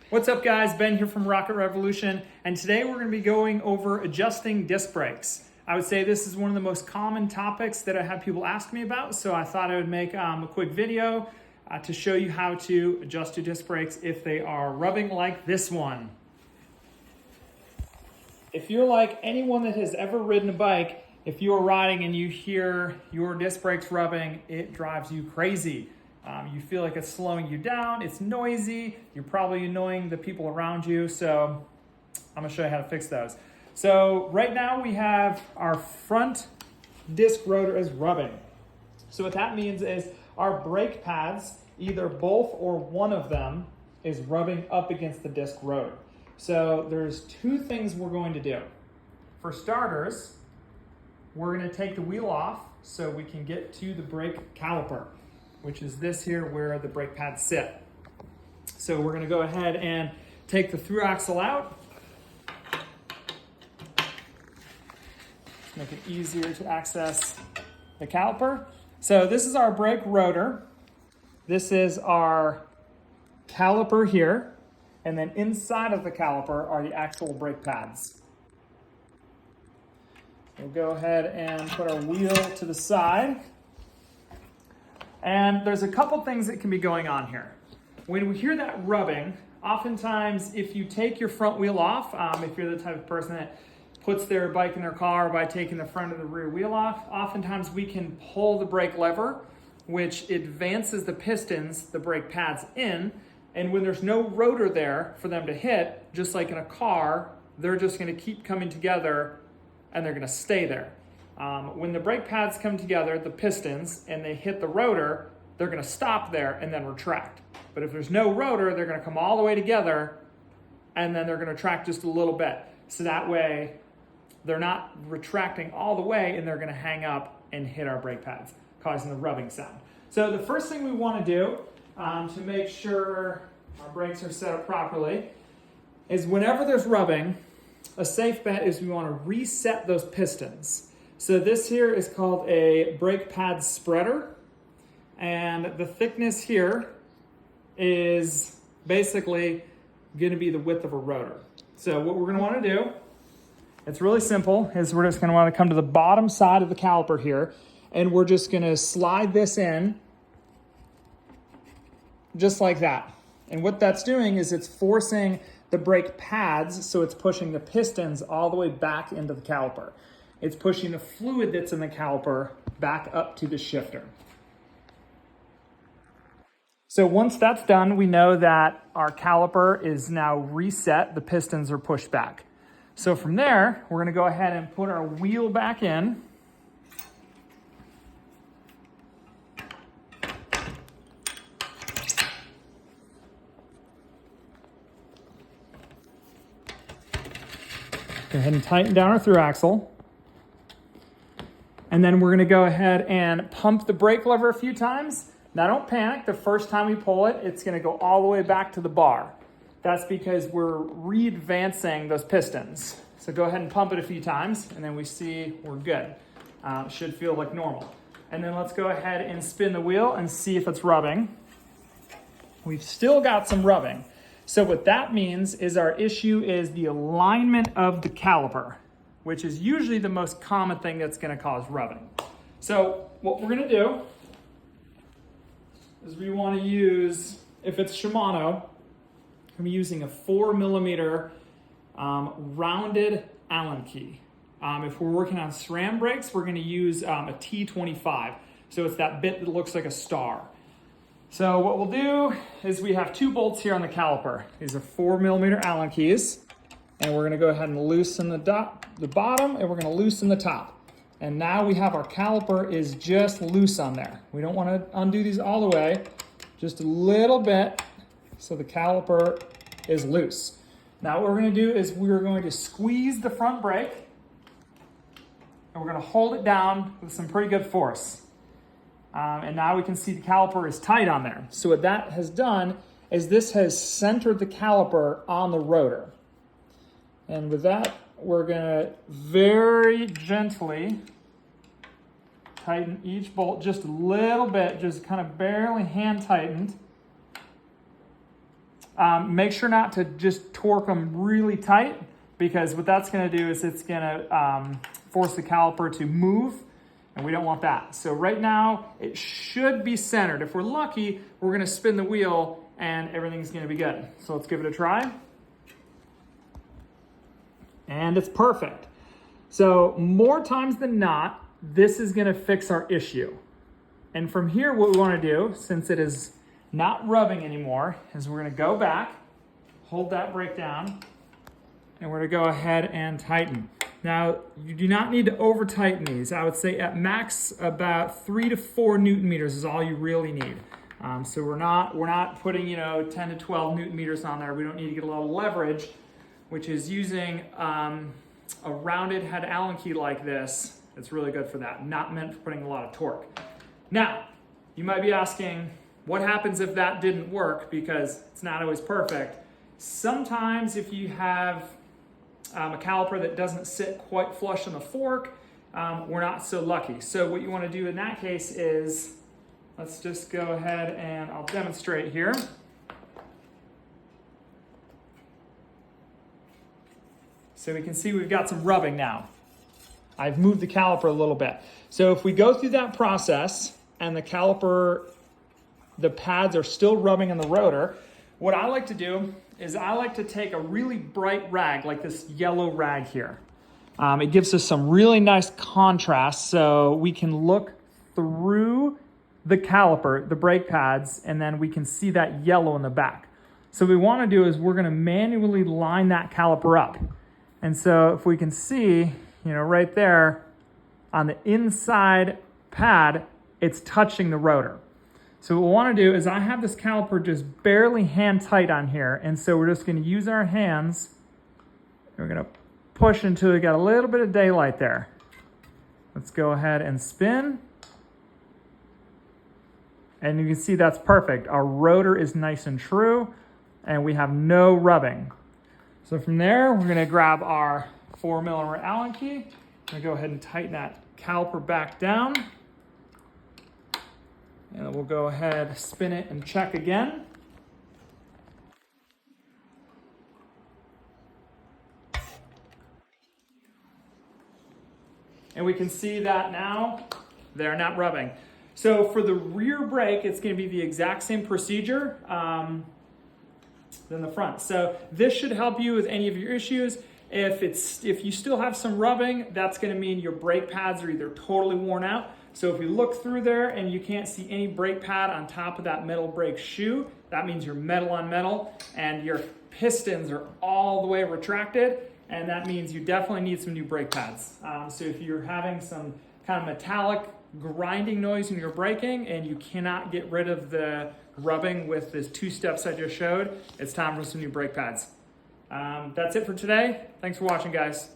What's up guys, Ben here from Rocket Revolution, and today we're going to be going over adjusting disc brakes. I would say this is one of the most common topics that I have people ask me about, so I thought I would make a quick video to show you how to adjust your disc brakes if they are rubbing like this one. If you're like anyone that has ever ridden a bike, if you're riding and you hear your disc brakes rubbing, it drives you crazy. You feel like it's slowing you down, it's noisy, you're probably annoying the people around you, so I'm gonna show you how to fix those. So right now we have our front disc rotor is rubbing. So what that means is our brake pads, either both or one of them, is rubbing up against the disc rotor. So there's two things we're going to do. For starters, we're gonna take the wheel off so we can get to the brake caliper, which is this here where the brake pads sit. So we're gonna go ahead and take the through axle out. Make it easier to access the caliper. So this is our brake rotor. This is our caliper here. And then inside of the caliper are the actual brake pads. We'll go ahead and put our wheel to the side. And there's a couple things that can be going on here. When we hear that rubbing, oftentimes if you take your front wheel off, if you're the type of person that puts their bike in their car by taking the front of the rear wheel off, oftentimes we can pull the brake lever, which advances the pistons, the brake pads in, and when there's no rotor there for them to hit, just like in a car, they're just gonna keep coming together and they're gonna stay there. When the brake pads come together, the pistons, and they hit the rotor, they're gonna stop there and then retract. But if there's no rotor, they're gonna come all the way together and then they're gonna track just a little bit. So that way, they're not retracting all the way and they're gonna hang up and hit our brake pads, causing the rubbing sound. So the first thing we wanna do to make sure our brakes are set up properly is whenever there's rubbing, a safe bet is we wanna reset those pistons. So this here is called a brake pad spreader, and the thickness here is basically going to be the width of a rotor. So what we're going to want to do, it's really simple, is we're just going to want to come to the bottom side of the caliper here, and we're just going to slide this in just like that. And what that's doing is it's forcing the brake pads, so it's pushing the pistons all the way back into the caliper. It's pushing the fluid that's in the caliper back up to the shifter. So once that's done, we know that our caliper is now reset, the pistons are pushed back. So from there, we're gonna go ahead and put our wheel back in. Go ahead and tighten down our through axle. And then we're gonna go ahead and pump the brake lever a few times. Now don't panic, the first time we pull it, it's gonna go all the way back to the bar. That's because we're re-advancing those pistons. So go ahead and pump it a few times and then we see we're good. Should feel like normal. And then let's go ahead and spin the wheel and see if it's rubbing. We've still got some rubbing. So what that means is our issue is the alignment of the caliper, which is usually the most common thing that's gonna cause rubbing. So what we're gonna do is we wanna use, if it's Shimano, I'm using a 4mm rounded Allen key. If we're working on SRAM brakes, we're gonna use a T25. So it's that bit that looks like a star. So what we'll do is we have two bolts here on the caliper. These are 4mm Allen keys. And we're gonna go ahead and loosen the bottom, and we're gonna loosen the top. And now we have our caliper is just loose on there. We don't wanna undo these all the way, just a little bit so the caliper is loose. Now what we're gonna do is we're going to squeeze the front brake, and we're gonna hold it down with some pretty good force. And now we can see the caliper is tight on there. So what that has done is this has centered the caliper on the rotor. And with that, we're gonna very gently tighten each bolt just a little bit, just kind of barely hand tightened. Make sure not to just torque them really tight, because what that's going to do is it's going to force the caliper to move, and we don't want that. So right now it should be centered. If we're lucky, we're going to spin the wheel and everything's going to be good. So let's give it a try. And it's perfect. So more times than not, this is going to fix our issue. And from here, what we want to do, since it is not rubbing anymore, is we're going to go back, hold that brake down, and we're going to go ahead and tighten. Now, you do not need to over tighten these. I would say at max about 3 to 4 Newton meters is all you really need. So we're not putting 10 to 12 Newton meters on there. We don't need to get a lot of leverage, which is using a rounded head Allen key like this. It's really good for that. Not meant for putting a lot of torque. Now, you might be asking, what happens if that didn't work? Because it's not always perfect. Sometimes if you have a caliper that doesn't sit quite flush on the fork, we're not so lucky. So what you want to do in that case is, let's just go ahead and I'll demonstrate here. So we can see we've got some rubbing now. I've moved the caliper a little bit. So if we go through that process and the caliper, the pads are still rubbing on the rotor, what I like to do is I like to take a really bright rag, like this yellow rag here. It gives us some really nice contrast, so we can look through the caliper, the brake pads, and then we can see that yellow in the back. So what we want to do is we're going to manually line that caliper up. And so if we can see, right there on the inside pad, it's touching the rotor. So what we want to do is I have this caliper just barely hand tight on here. And so we're just going to use our hands. We're going to push until we got a little bit of daylight there. Let's go ahead and spin. And you can see that's perfect. Our rotor is nice and true, and we have no rubbing. So from there, we're going to grab our 4mm Allen key. I'm going to go ahead and tighten that caliper back down. And we'll go ahead, spin it, and check again. And we can see that now they're not rubbing. So for the rear brake, it's going to be the exact same procedure than the front. So this should help you with any of your issues. If you still have some rubbing, that's going to mean your brake pads are either totally worn out. So if we look through there and you can't see any brake pad on top of that metal brake shoe, that means you're metal on metal and your pistons are all the way retracted, and that means you definitely need some new brake pads. So if you're having some kind of metallic grinding noise when you're braking and you cannot get rid of the rubbing with the 2 steps I just showed, it's time for some new brake pads. That's it for today. Thanks for watching, guys.